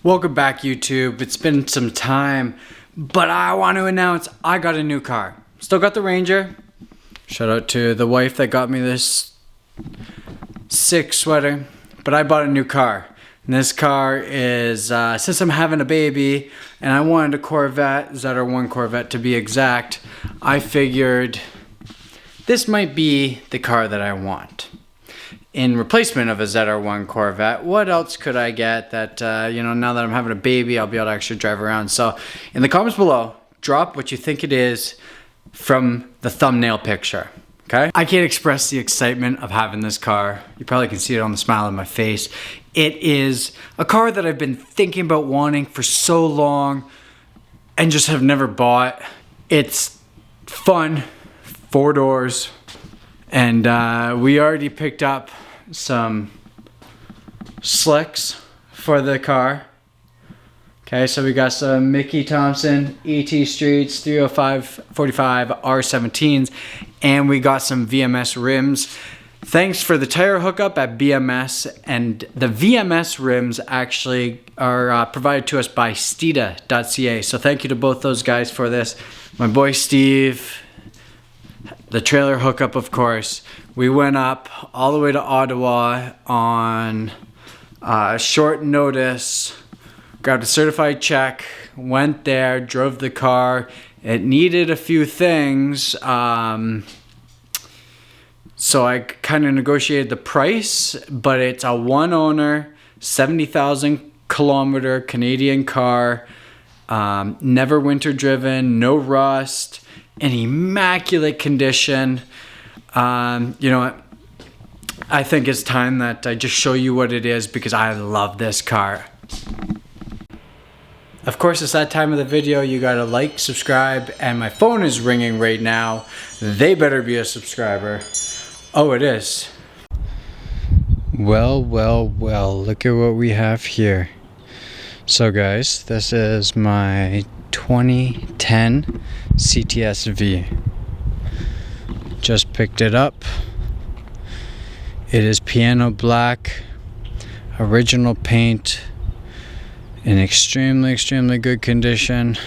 Welcome back, YouTube. It's been some time, but I want to announce I got a new car. Still got the Ranger. Shout out to the wife that got me this sick sweater, but I bought a new car. And this car is, since I'm having a baby and I wanted a Corvette, ZR1 Corvette to be exact, I figured this might be the car that I want. In replacement of a ZR1 Corvette, what else could I get that, now that I'm having a baby, I'll be able to actually drive around. So in the comments below, drop what you think it is from the thumbnail picture, okay? I can't express the excitement of having this car. You probably can see it on the smile on my face. It is a car that I've been thinking about wanting for so long and just have never bought. It's fun, 4 doors, and we already picked up some slicks for the car. Okay, so we got some Mickey Thompson ET Streets 305/45 R17s, and we got some VMS rims. Thanks for the tire hookup at BMS, and the VMS rims actually are provided to us by Stida.ca. So thank you to both those guys for this. My boy Steve, the trailer hookup, of course. We went up all the way to Ottawa on short notice, grabbed a certified check, went there, drove the car. It needed a few things, so I kind of negotiated the price, but it's a one owner, 70,000 kilometer Canadian car, never winter driven, no rust, in immaculate condition. You know what? I think it's time that I just show you what it is because I love this car. Of course, it's that time of the video. You gotta like, subscribe, and my phone is ringing right now. They better be a subscriber. Oh, it is. Well, look at what we have here. So guys, this is my 2010 CTSV. Just picked it up. It is piano black, original paint, in extremely good condition.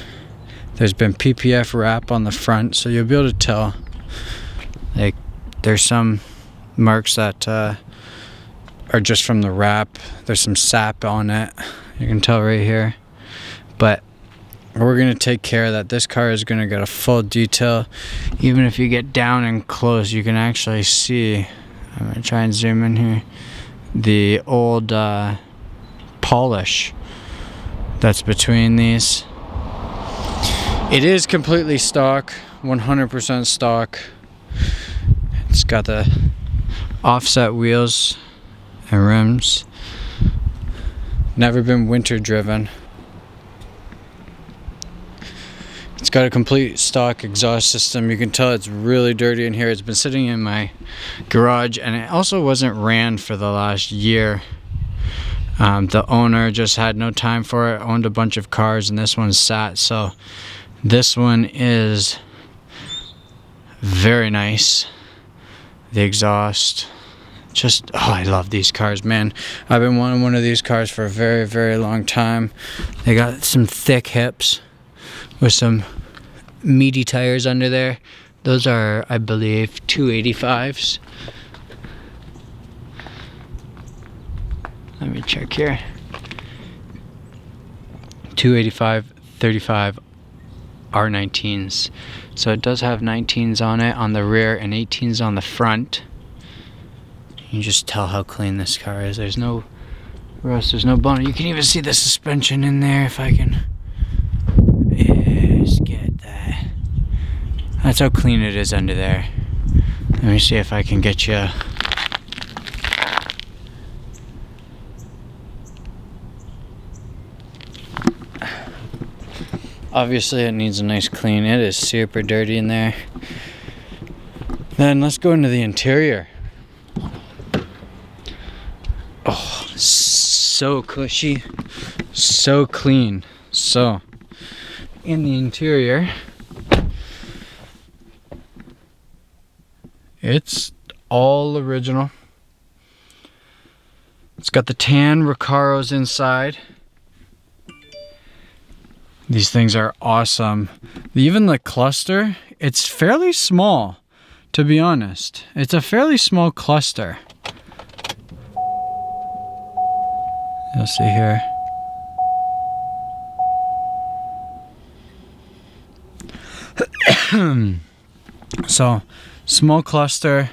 There's been PPF wrap on the front, so you'll be able to tell. Like, there's some marks that are just from the wrap. There's some sap on it. You can tell right here. But we're going to take care of that. This car is going to get a full detail. Even if you get down and close, you can actually see. I'm going to try and zoom in here. The old polish that's between these. It is completely stock, 100% stock. It's got the offset wheels and rims. Never been winter driven. It's got a complete stock exhaust system. You can tell it's really dirty in here. It's been sitting in my garage, and it also wasn't ran for the last year. The owner just had no time for it, owned a bunch of cars, and this one sat. So this one is very nice. The exhaust, just, oh, I love these cars, man. I've been wanting one of these cars for a very long time. They got some thick hips with some meaty tires under there. Those are, I believe, 285s. Let me check here. 285 35 R19s. So it does have 19s on it on the rear and 18s on the front. You can just tell how clean this car is. There's no rust, there's no bone. You can even see the suspension in there if I can. Yes, get that. That's how clean it is under there. Let me see if I can get you. Obviously it needs a nice clean. It is super dirty in there. Then let's go into the interior. Oh, so cushy, so clean. So in the interior, it's all original. It's got the tan Recaros inside. These things are awesome. Even the cluster, it's fairly small, to be honest. It's a fairly small cluster. You'll see here. So, small cluster.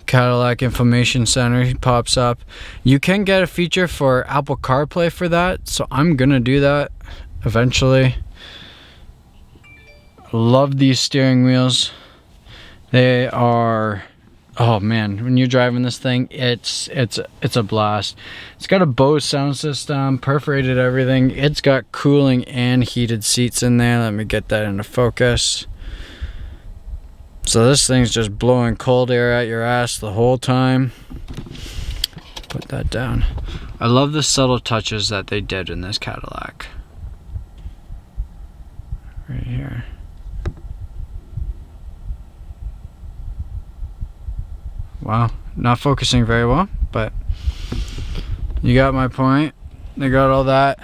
Cadillac Information Center pops up. You can get a feature for Apple CarPlay for that, so I'm gonna do that eventually. Love these steering wheels. They are, oh man, when you're driving this thing, it's a blast. It's got a Bose sound system, perforated everything. It's got cooling and heated seats in there. Let me get that into focus. So this thing's just blowing cold air at your ass the whole time. Put that down. I love the subtle touches that they did in this Cadillac. Right here. Wow, not focusing very well, but you got my point. They got all that.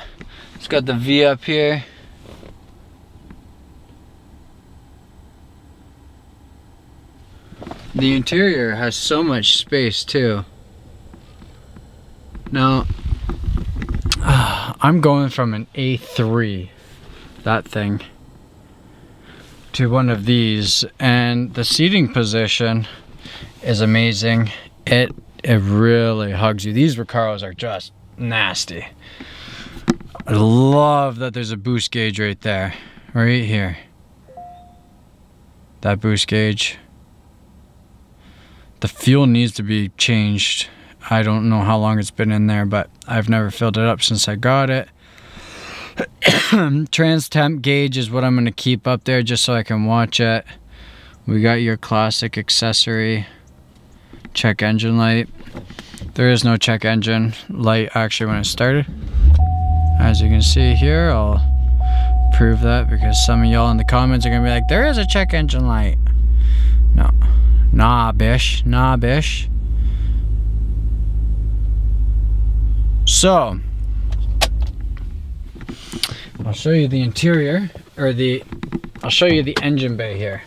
It's got the V up here. The interior has so much space too. Now, I'm going from an A3, that thing, to one of these, and the seating position is amazing. It really hugs you. These Recaros are just nasty. I love that there's a boost gauge right there, right here. That boost gauge. The fuel needs to be changed. I don't know how long it's been in there, but I've never filled it up since I got it. Trans temp gauge is what I'm going to keep up there just so I can watch it. We got your classic accessory. Check engine light. There is no check engine light actually when it started. As you can see here, I'll prove that because some of y'all in the comments are going to be like, there is a check engine light. No. Nah, bish. Nah, bish. So, I'll show you the interior, or I'll show you the engine bay here.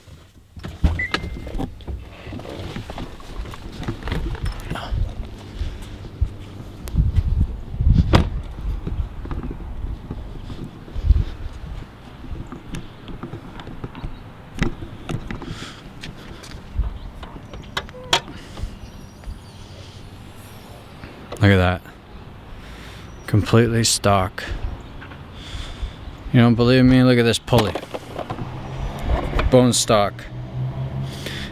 Look at that. Completely stock. You don't believe me? Look at this pulley. Bone stock.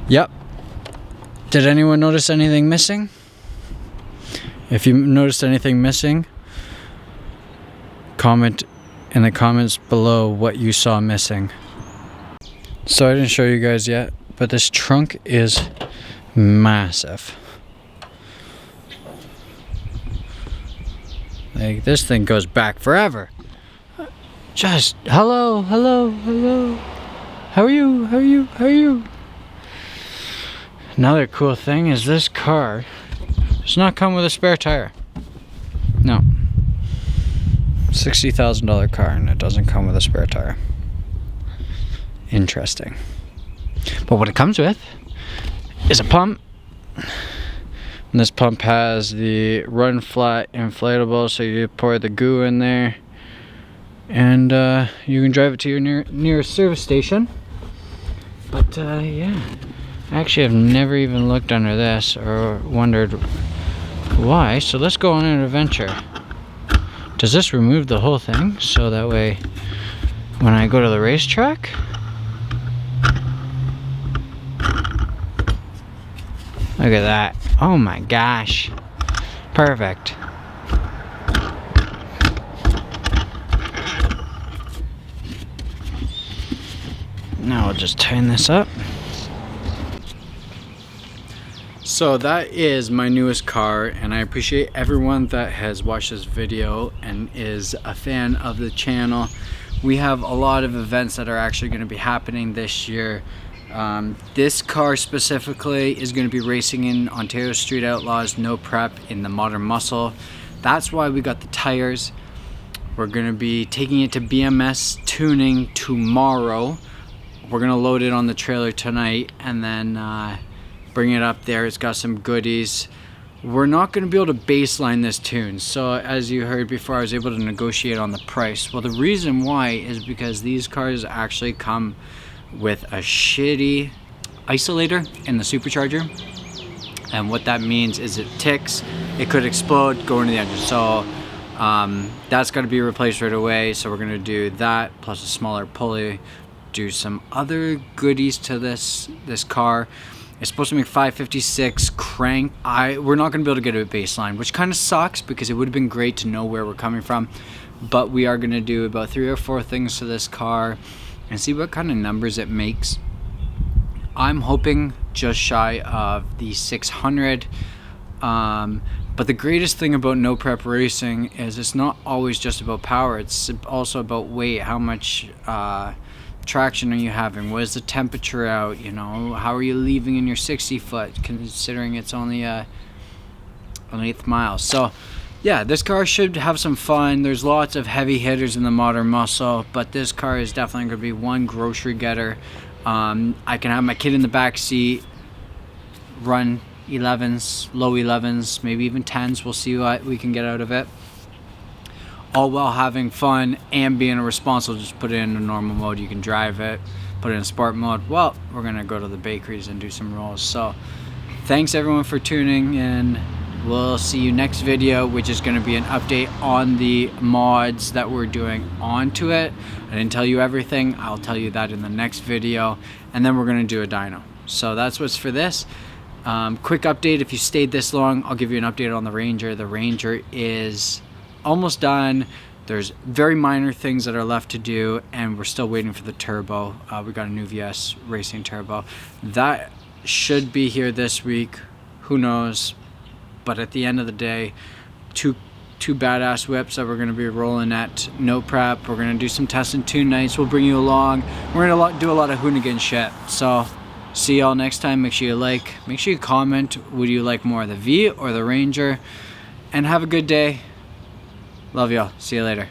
Yep. Did anyone notice anything missing? If you noticed anything missing, comment in the comments below what you saw missing. So I didn't show you guys yet, but this trunk is massive. Like, this thing goes back forever. Just, hello, hello, hello. How are you? How are you? How are you? Another cool thing is this car does not come with a spare tire. No. $60,000 car and it doesn't come with a spare tire. Interesting. But what it comes with is a pump. And this pump has the run flat inflatable, so you pour the goo in there and you can drive it to your nearest service station. But yeah, actually I've never even looked under this or wondered why, so let's go on an adventure. Does this remove the whole thing so that way when I go to the racetrack, look at that. Oh my gosh. Perfect. Now I'll just tighten this up. So that is my newest car, and I appreciate everyone that has watched this video and is a fan of the channel. We have a lot of events that are actually going to be happening this year. This car specifically is going to be racing in Ontario Street Outlaws No Prep in the Modern Muscle. That's why we got the tires. We're gonna be taking it to BMS tuning tomorrow. We're gonna load it on the trailer tonight and then bring it up there. It's got some goodies. We're not gonna be able to baseline this tune. So as you heard before, I was able to negotiate on the price. Well, the reason why is because these cars actually come with a shitty isolator in the supercharger. And what that means is it ticks, it could explode, go into the engine. So that's got to be replaced right away. So we're going to do that plus a smaller pulley, do some other goodies to this car. It's supposed to make 556 crank. We're not going to be able to get a baseline, which kind of sucks because it would have been great to know where we're coming from. But we are going to do about 3 or 4 things to this car and see what kind of numbers it makes. I'm hoping just shy of the 600. But the greatest thing about no prep racing is it's not always just about power. It's also about weight. How much traction are you having? What is the temperature out? You know, how are you leaving in your 60 foot, considering it's only an 1/8 mile? So yeah, this car should have some fun. There's lots of heavy hitters in the modern muscle, but this car is definitely going to be one grocery getter. I can have my kid in the back seat, run 11s, low 11s, maybe even 10s. We'll see what we can get out of it. All while having fun and being responsible. Just put it in a normal mode. You can drive it. Put it in sport mode. Well, we're going to go to the bakeries and do some rolls. So thanks everyone for tuning in. We'll see you next video, which is going to be an update on the mods that we're doing onto it. I didn't tell you everything. I'll tell you that in the next video. And then we're going to do a dyno. So that's what's for this. Quick update, if you stayed this long, I'll give you an update on the Ranger. The Ranger is almost done. There's very minor things that are left to do, and we're still waiting for the turbo. We got a new VS Racing turbo. That should be here this week. Who knows? But at the end of the day, two badass whips that we're going to be rolling at No Prep. We're going to do some test and tune nights. We'll bring you along. We're going to do a lot of hoonigan shit. So see y'all next time. Make sure you like, make sure you comment. Would you like more of the V or the Ranger? And have a good day. Love y'all. See you later.